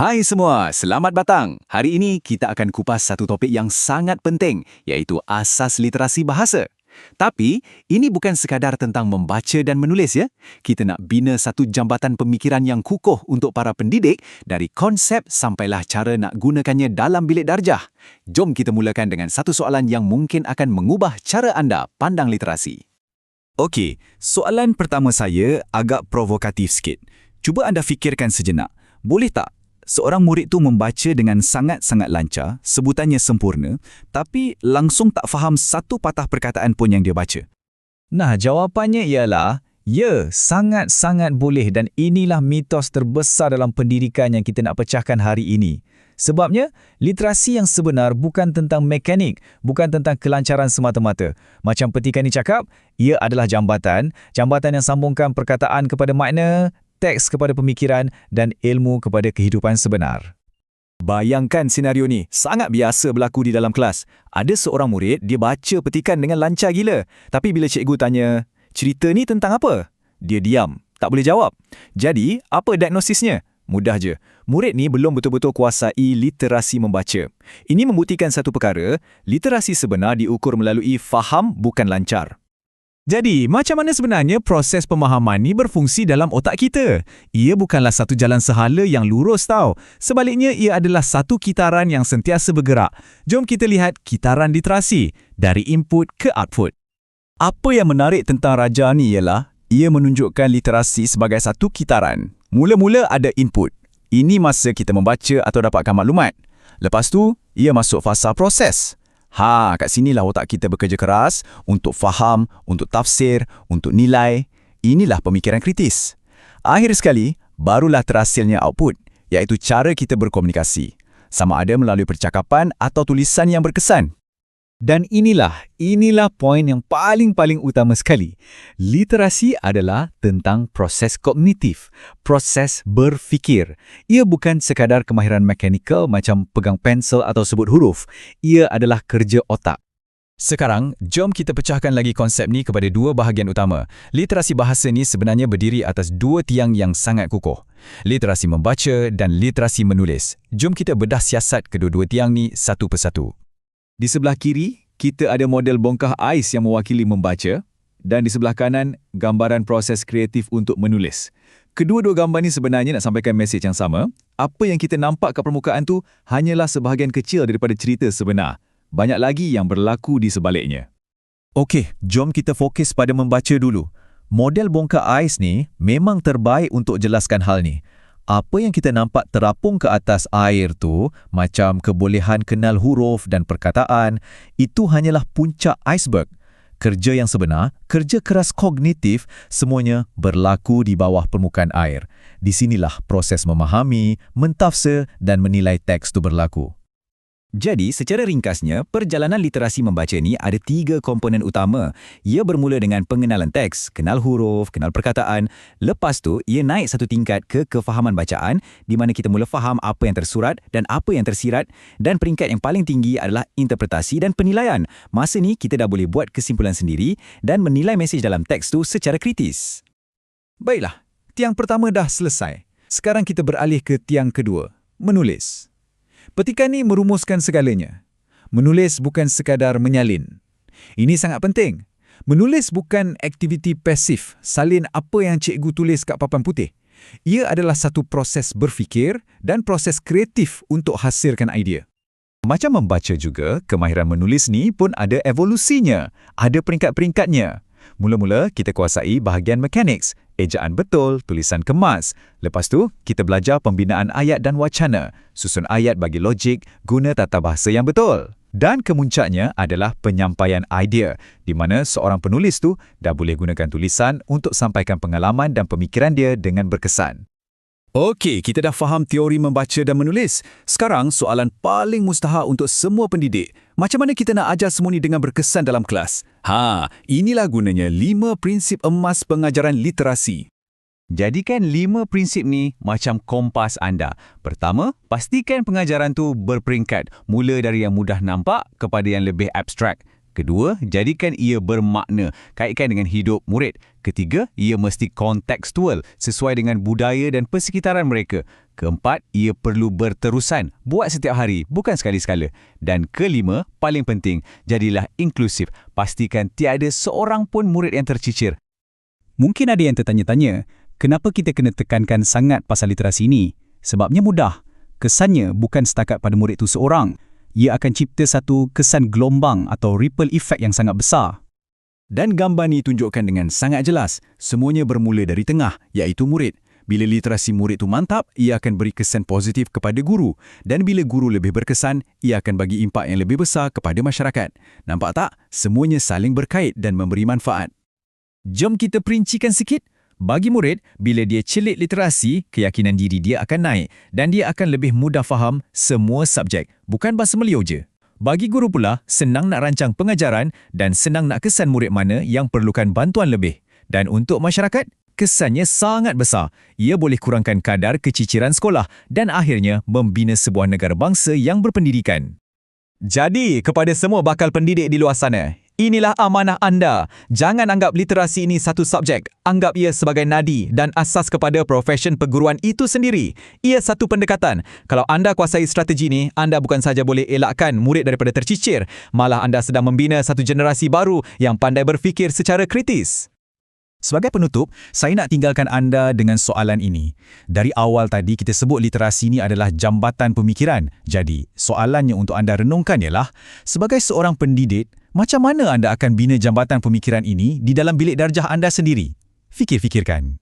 Hai semua, selamat datang. Hari ini kita akan kupas satu topik yang sangat penting, iaitu asas literasi bahasa. Tapi, ini bukan sekadar tentang membaca dan menulis ya. Kita nak bina satu jambatan pemikiran yang kukuh untuk para pendidik dari konsep sampailah cara nak gunakannya dalam bilik darjah. Jom kita mulakan dengan satu soalan yang mungkin akan mengubah cara anda pandang literasi. Okey, soalan pertama saya agak provokatif sikit. Cuba anda fikirkan sejenak. Boleh tak seorang murid tu membaca dengan sangat-sangat lancar, sebutannya sempurna, tapi langsung tak faham satu patah perkataan pun yang dia baca? Nah, jawapannya ialah, ya, sangat-sangat boleh dan inilah mitos terbesar dalam pendidikan yang kita nak pecahkan hari ini. Sebabnya, literasi yang sebenar bukan tentang mekanik, bukan tentang kelancaran semata-mata. Macam petikan ni cakap, ia adalah jambatan yang sambungkan perkataan kepada makna, teks kepada pemikiran dan ilmu kepada kehidupan sebenar. Bayangkan senario ni, sangat biasa berlaku di dalam kelas. Ada seorang murid, dia baca petikan dengan lancar gila. Tapi bila cikgu tanya, cerita ni tentang apa? Dia diam, tak boleh jawab. Jadi, apa diagnosisnya? Mudah je. Murid ni belum betul-betul kuasai literasi membaca. Ini membuktikan satu perkara, literasi sebenar diukur melalui faham bukan lancar. Jadi, macam mana sebenarnya proses pemahaman ni berfungsi dalam otak kita? Ia bukanlah satu jalan sehala yang lurus tau. Sebaliknya, ia adalah satu kitaran yang sentiasa bergerak. Jom kita lihat kitaran literasi, dari input ke output. Apa yang menarik tentang Raja ni ialah, ia menunjukkan literasi sebagai satu kitaran. Mula-mula ada input. Ini masa kita membaca atau dapatkan maklumat. Lepas tu, ia masuk fasa proses. Kat sinilah otak kita bekerja keras untuk faham, untuk tafsir, untuk nilai. Inilah pemikiran kritis. Akhir sekali, barulah terhasilnya output, iaitu cara kita berkomunikasi. Sama ada melalui percakapan atau tulisan yang berkesan. Dan inilah poin yang paling utama sekali. Literasi adalah tentang proses kognitif, proses berfikir. Ia bukan sekadar kemahiran mekanikal macam pegang pensel atau sebut huruf. Ia adalah kerja otak. Sekarang, jom kita pecahkan lagi konsep ni kepada dua bahagian utama. Literasi bahasa ni sebenarnya berdiri atas dua tiang yang sangat kukuh. Literasi membaca dan literasi menulis. Jom kita bedah siasat kedua-dua tiang ni satu persatu. Di sebelah kiri, kita ada model bongkah ais yang mewakili membaca dan di sebelah kanan, gambaran proses kreatif untuk menulis. Kedua-dua gambar ni sebenarnya nak sampaikan mesej yang sama. Apa yang kita nampak kat permukaan tu hanyalah sebahagian kecil daripada cerita sebenar. Banyak lagi yang berlaku di sebaliknya. Okey, jom kita fokus pada membaca dulu. Model bongkah ais ni memang terbaik untuk jelaskan hal ni. Apa yang kita nampak terapung ke atas air tu, macam kebolehan kenal huruf dan perkataan, itu hanyalah puncak iceberg. Kerja yang sebenar, kerja keras kognitif, semuanya berlaku di bawah permukaan air. Di sinilah proses memahami, mentafsir dan menilai teks tu berlaku. Jadi, secara ringkasnya, perjalanan literasi membaca ni ada 3 komponen utama. Ia bermula dengan pengenalan teks, kenal huruf, kenal perkataan. Lepas tu, ia naik satu tingkat ke kefahaman bacaan, di mana kita mula faham apa yang tersurat dan apa yang tersirat. Dan peringkat yang paling tinggi adalah interpretasi dan penilaian. Masa ni, kita dah boleh buat kesimpulan sendiri dan menilai mesej dalam teks tu secara kritis. Baiklah, tiang pertama dah selesai. Sekarang kita beralih ke tiang kedua, menulis. Petikan ni merumuskan segalanya. Menulis bukan sekadar menyalin. Ini sangat penting. Menulis bukan aktiviti pasif, salin apa yang cikgu tulis kat papan putih. Ia adalah satu proses berfikir dan proses kreatif untuk hasilkan idea. Macam membaca juga, kemahiran menulis ni pun ada evolusinya, ada peringkat-peringkatnya. Mula-mula kita kuasai bahagian mechanics, ejaan betul, tulisan kemas. Lepas tu, kita belajar pembinaan ayat dan wacana, susun ayat bagi logik, guna tata bahasa yang betul. Dan kemuncaknya adalah penyampaian idea, di mana seorang penulis tu dah boleh gunakan tulisan untuk sampaikan pengalaman dan pemikiran dia dengan berkesan. Okey, kita dah faham teori membaca dan menulis. Sekarang, soalan paling mustahak untuk semua pendidik. Macam mana kita nak ajar semua ni dengan berkesan dalam kelas? Inilah gunanya 5 prinsip emas pengajaran literasi. Jadikan 5 prinsip ni macam kompas anda. Pertama, pastikan pengajaran tu berperingkat, mula dari yang mudah nampak kepada yang lebih abstrak. Kedua, jadikan ia bermakna, kaitkan dengan hidup murid. Ketiga, ia mesti kontekstual, sesuai dengan budaya dan persekitaran mereka. Keempat, ia perlu berterusan. Buat setiap hari, bukan sekali-sekala. Dan kelima, paling penting, jadilah inklusif. Pastikan tiada seorang pun murid yang tercicir. Mungkin ada yang tertanya-tanya, kenapa kita kena tekankan sangat pasal literasi ini? Sebabnya mudah. Kesannya bukan setakat pada murid itu seorang. Ia akan cipta satu kesan gelombang atau ripple effect yang sangat besar. Dan gambar ni tunjukkan dengan sangat jelas. Semuanya bermula dari tengah, iaitu murid. Bila literasi murid itu mantap, ia akan beri kesan positif kepada guru. Dan bila guru lebih berkesan, ia akan bagi impak yang lebih besar kepada masyarakat. Nampak tak? Semuanya saling berkait dan memberi manfaat. Jom kita perincikan sikit. Bagi murid, bila dia celik literasi, keyakinan diri dia akan naik dan dia akan lebih mudah faham semua subjek, bukan bahasa Melayu je. Bagi guru pula, senang nak rancang pengajaran dan senang nak kesan murid mana yang perlukan bantuan lebih. Dan untuk masyarakat, kesannya sangat besar. Ia boleh kurangkan kadar keciciran sekolah dan akhirnya membina sebuah negara bangsa yang berpendidikan. Jadi, kepada semua bakal pendidik di luar sana, inilah amanah anda. Jangan anggap literasi ini satu subjek. Anggap ia sebagai nadi dan asas kepada profesyen perguruan itu sendiri. Ia satu pendekatan. Kalau anda kuasai strategi ini, anda bukan saja boleh elakkan murid daripada tercicir, malah anda sedang membina satu generasi baru yang pandai berfikir secara kritis. Sebagai penutup, saya nak tinggalkan anda dengan soalan ini. Dari awal tadi kita sebut literasi ini adalah jambatan pemikiran. Jadi, soalannya untuk anda renungkan ialah, sebagai seorang pendidik, macam mana anda akan bina jambatan pemikiran ini di dalam bilik darjah anda sendiri? Fikir-fikirkan.